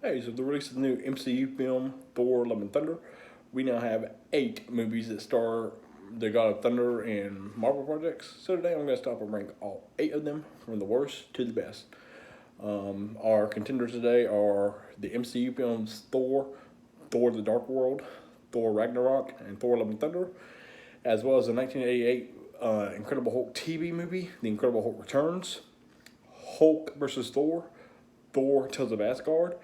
Hey, so the release of the new MCU film, Thor: Love and Thunder, we now have 8 movies that star the God of Thunder in Marvel projects. So today I'm going to stop and rank all 8 of them from the worst to the best. Our contenders today are the MCU films Thor, Thor: The Dark World, Thor: Ragnarok, and Thor: Love and Thunder, as well as the 1988 Incredible Hulk TV movie, The Incredible Hulk Returns, Hulk versus Thor, Thor: Tales of Asgard,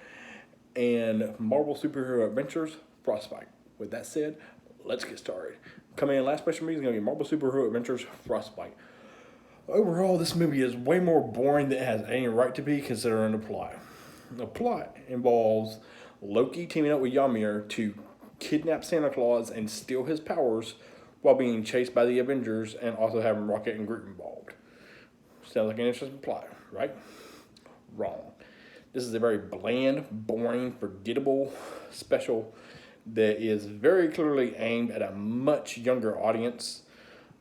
and Marvel Superhero Adventures Frostbite. With that said, let's get started. Coming in last place for me is going to be Marvel Superhero Adventures Frostbite. Overall, this movie is way more boring than it has any right to be considering the plot. The plot involves Loki teaming up with Ymir to kidnap Santa Claus and steal his powers while being chased by the Avengers and also having Rocket and Groot involved. Sounds like an interesting plot, right? Wrong. This is a very bland, boring, forgettable special that is very clearly aimed at a much younger audience.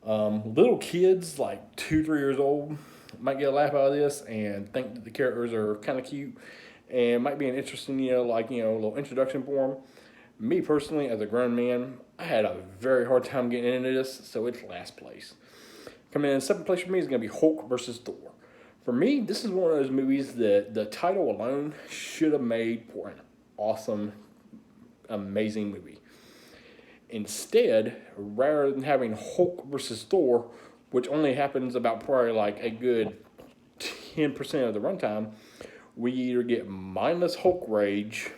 Little kids, like 2, 3 years old, might get a laugh out of this and think that the characters are kind of cute and might be an interesting, little introduction for them. Me personally, as a grown man, I had a very hard time getting into this, so it's last place. Coming in second place for me is going to be Hulk versus Thor. For me, this is one of those movies that the title alone should have made for an awesome, amazing movie. Instead, rather than having Hulk versus Thor, which only happens about probably like a good 10% of the runtime, we either get mindless Hulk rage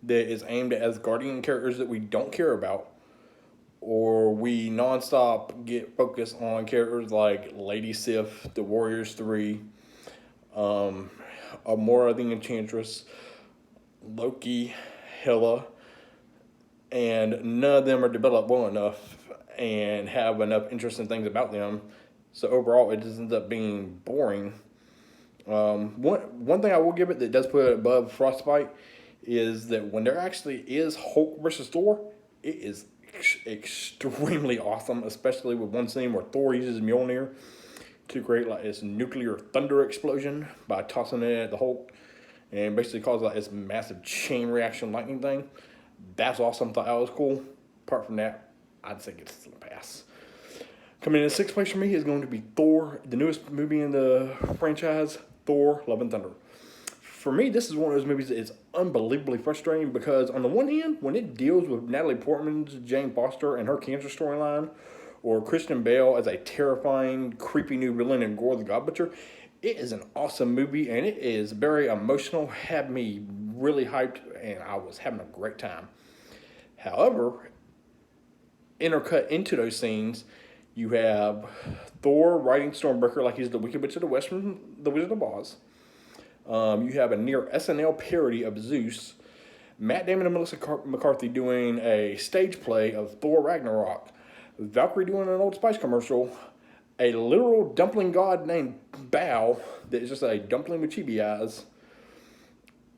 that is aimed at Asgardian characters that we don't care about, or we nonstop get focused on characters like Lady Sif, the Warriors 3, Amora the Enchantress, Loki, Hela, and none of them are developed well enough and have enough interesting things about them. So overall, it just ends up being boring. One thing I will give it that does put it above Frostbite is that when there actually is Hulk versus Thor, it is extremely awesome, especially with one scene where Thor uses Mjolnir to create like this nuclear thunder explosion by tossing it at the Hulk and basically cause like this massive chain reaction lightning thing. That's awesome. Thought that was cool. Apart from that, I'd say it's a pass. Coming in sixth place for me is going to be Thor, the newest movie in the franchise, Thor: Love and Thunder. For me, this is one of those movies that is unbelievably frustrating because, on the one hand, when it deals with Natalie Portman's Jane Foster and her cancer storyline, or Christian Bale as a terrifying, creepy new villain in Gore the God Butcher, it is an awesome movie and it is very emotional, had me really hyped, and I was having a great time. However, intercut into those scenes, you have Thor riding Stormbreaker like he's the Wicked Witch of the West from The Wizard of Oz. You have a near SNL parody of Zeus, Matt Damon and Melissa McCarthy doing a stage play of Thor Ragnarok, Valkyrie doing an Old Spice commercial, a literal dumpling god named Bao that is just a dumpling with chibi eyes,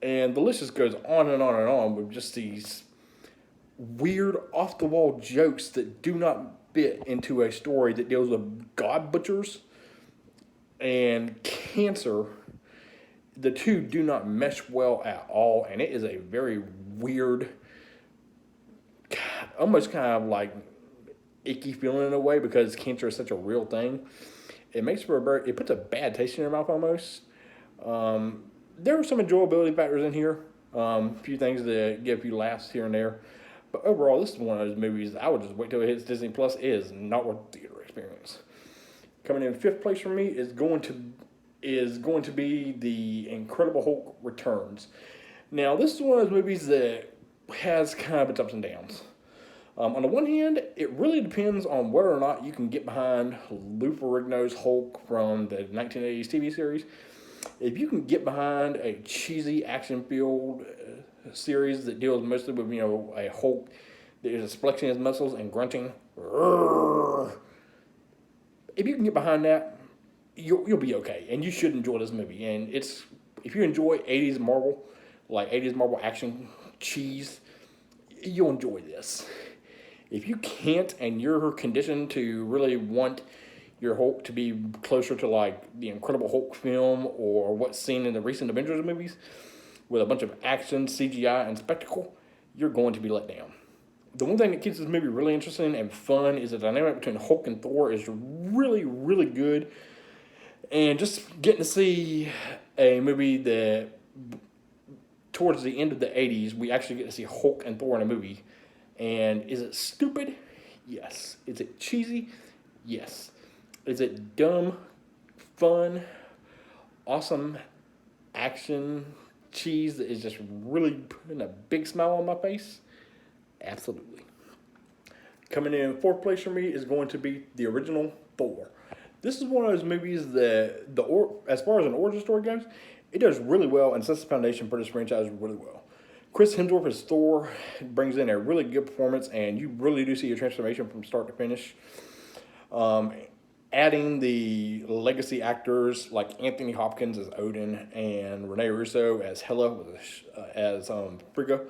and the list just goes on and on and on with just these weird off the wall jokes that do not fit into a story that deals with god butchers and cancer. The two do not mesh well at all, and it is a very weird, almost kind of like icky feeling in a way because cancer is such a real thing. It makes for it puts a bad taste in your mouth almost. There are some enjoyability factors in here, a few things that give you laughs here and there, but overall, this is one of those movies I would just wait till it hits Disney Plus. It is not worth the theater experience. Coming in fifth place for me is going to be The Incredible Hulk Returns. Now, this is one of those movies that has kind of its ups and downs. On the one hand, it really depends on whether or not you can get behind Lou Ferrigno's Hulk from the 1980s TV series. If you can get behind a cheesy, action-filled series that deals mostly with, a Hulk that is flexing his muscles and grunting, if you can get behind that, you'll be okay, and you should enjoy this movie. And if you enjoy 80s Marvel, like 80s Marvel action cheese, you'll enjoy this. If you can't and you're conditioned to really want your Hulk to be closer to like the Incredible Hulk film or what's seen in the recent Avengers movies, with a bunch of action, CGI, and spectacle, you're going to be let down. The one thing that keeps this movie really interesting and fun is the dynamic between Hulk and Thor is really, really good. And just getting to see a movie that, towards the end of the 80s, we actually get to see Hulk and Thor in a movie. And is it stupid? Yes. Is it cheesy? Yes. Is it dumb, fun, awesome action cheese that is just really putting a big smile on my face? Absolutely. Coming in fourth place for me is going to be the original Thor. This is one of those movies that, as far as an origin story goes, it does really well and sets the foundation for this franchise really well. Chris Hemsworth as Thor brings in a really good performance, and you really do see a transformation from start to finish. Adding the legacy actors like Anthony Hopkins as Odin and Rene Russo as Hela as Frigga,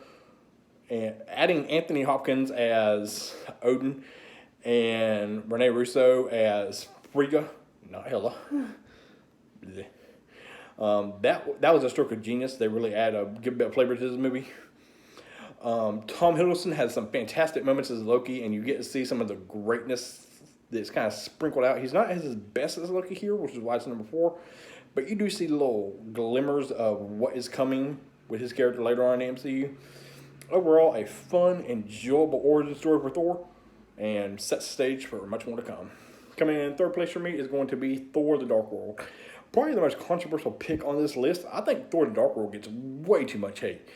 and adding Anthony Hopkins as Odin and Rene Russo as Frigga, not Hela. That was a stroke of genius. They really add a good bit of flavor to this movie. Tom Hiddleston has some fantastic moments as Loki, and you get to see some of the greatness that's kind of sprinkled out. He's not as best as Loki here, which is why it's number 4, but you do see little glimmers of what is coming with his character later on in the MCU. Overall, a fun, enjoyable origin story for Thor, and sets the stage for much more to come. Coming in third place for me is going to be Thor: The Dark World. Probably the most controversial pick on this list. I think Thor: The Dark World gets way too much hate.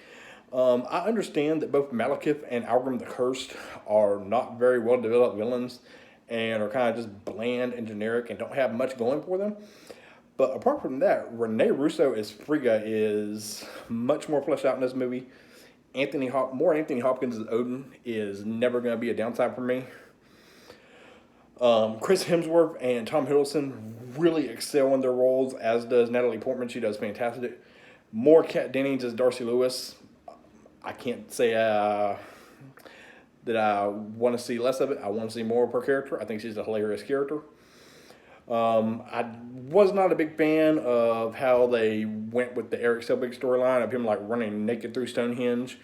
I understand that both Malekith and Algrim the Cursed are not very well developed villains and are kind of just bland and generic and don't have much going for them. But apart from that, Rene Russo as Frigga is much more fleshed out in this movie. More Anthony Hopkins as Odin is never going to be a downside for me. Chris Hemsworth and Tom Hiddleston really excel in their roles, as does Natalie Portman. She does fantastic. More Kat Dennings as Darcy Lewis. I can't say that I want to see less of it. I want to see more of her character. I think she's a hilarious character. I was not a big fan of how they went with the Eric Selvig storyline of him like running naked through Stonehenge.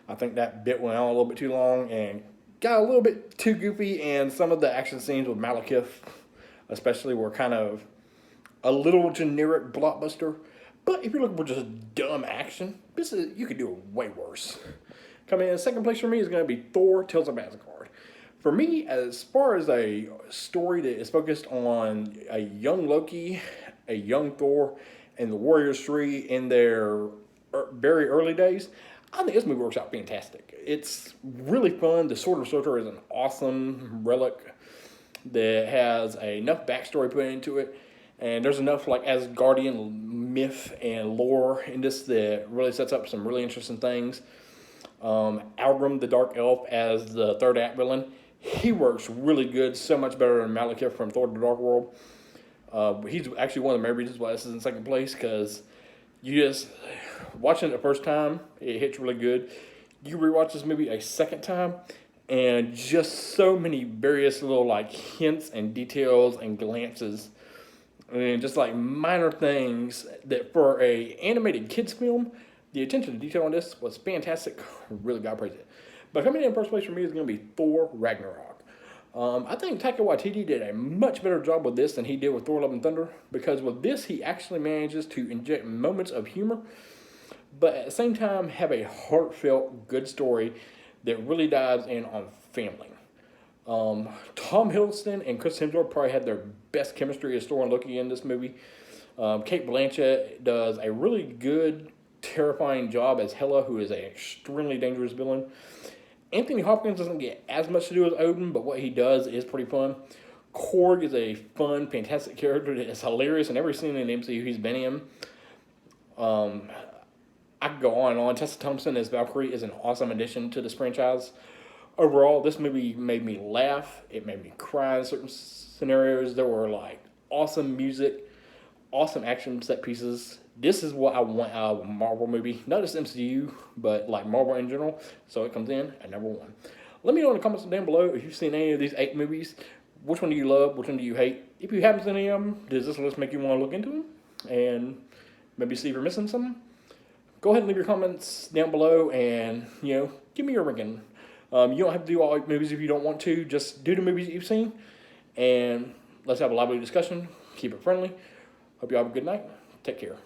I think that bit went on a little bit too long and got a little bit too goofy, and some of the action scenes with Malekith especially were kind of a little generic blockbuster. But if you're looking for just dumb action, you could do it way worse. Coming in second place for me is going to be Thor: Tales of Asgard. For me, as far as a story that is focused on a young Loki, a young Thor, and the Warriors 3 in their very early days, I think this movie works out fantastic. It's really fun. The Sword of Surtur is an awesome relic that has enough backstory put into it. And there's enough like Asgardian myth and lore in this that really sets up some really interesting things. Algrim, the Dark Elf, as the third act villain, he works really good, so much better than Malekith from Thor: The Dark World. He's actually one of the main reasons why this is in second place, because you just, watching it the first time, it hits really good. You rewatch this movie a second time, and just so many various little like hints and details and glances, and just like minor things that for a animated kids film, the attention to detail on this was fantastic. Really gotta praise it. But coming in first place for me is going to be Thor: Ragnarok. I think Taika Waititi did a much better job with this than he did with Thor: Love and Thunder, because with this he actually manages to inject moments of humor, but at the same time have a heartfelt, good story that really dives in on family. Tom Hiddleston and Chris Hemsworth probably had their best chemistry as Thor and Loki in this movie. Kate Blanchett does a really good, terrifying job as Hela, who is an extremely dangerous villain. Anthony Hopkins doesn't get as much to do with Odin, but what he does is pretty fun. Korg is a fun, fantastic character that is hilarious in every scene in the MCU he's been in. I could go on and on. Tessa Thompson as Valkyrie is an awesome addition to this franchise. Overall, this movie made me laugh. It made me cry in certain scenarios. There were like awesome music, awesome action set pieces. This is what I want out of a Marvel movie. Not just MCU, but like Marvel in general. So it comes in at number 1. Let me know in the comments down below if you've seen any of these 8 movies. Which one do you love? Which one do you hate? If you haven't seen any of them, does this list make you want to look into them? And maybe see if you're missing something? go ahead and leave your comments down below and, give me your ranking. You don't have to do all movies if you don't want to. Just do the movies that you've seen, and let's have a lively discussion. Keep it friendly. Hope you all have a good night. Take care.